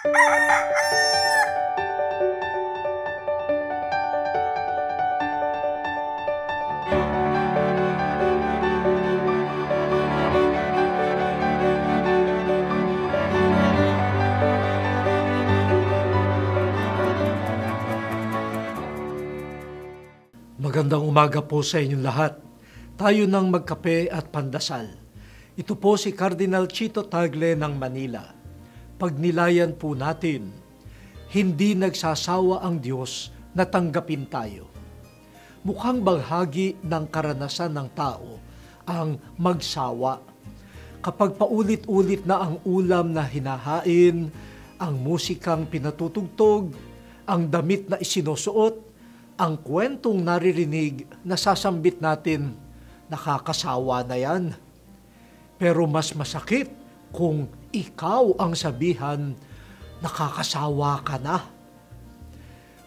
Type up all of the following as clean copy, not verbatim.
Magandang umaga po sa inyong lahat. Tayo nang magkape at pandasal. Ito po si Cardinal Chito Tagle ng Manila. Pagnilayan po natin, hindi nagsasawa ang Diyos na tanggapin tayo. Mukhang bahagi ng karanasan ng tao ang magsawa. Kapag paulit-ulit na ang ulam na hinahain, ang musikang pinatutugtog, ang damit na isinusuot, ang kwentong naririnig na sasambit natin, nakakasawa na yan. Pero mas masakit kung ikaw ang sabihan, nakakasawa ka na.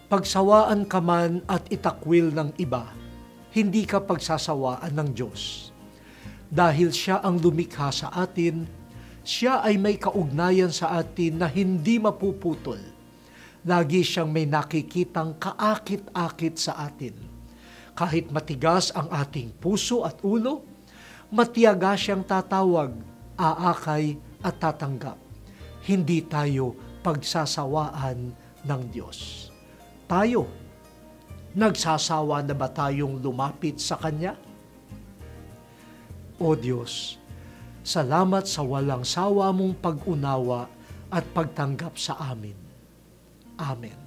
Pagsawaan ka man at itakwil ng iba, hindi ka pagsasawaan ng Diyos. Dahil siya ang lumikha sa atin, siya ay may kaugnayan sa atin na hindi mapuputol. Lagi siyang may nakikitang kaakit-akit sa atin. Kahit matigas ang ating puso at ulo, matiyaga siyang tatawag, aakay at tatanggap. Hindi tayo pagsasawaan ng Diyos. Tayo, nagsasawa na ba tayong lumapit sa Kanya? O Diyos, salamat sa walang sawa mong pag-unawa at pagtanggap sa amin. Amen.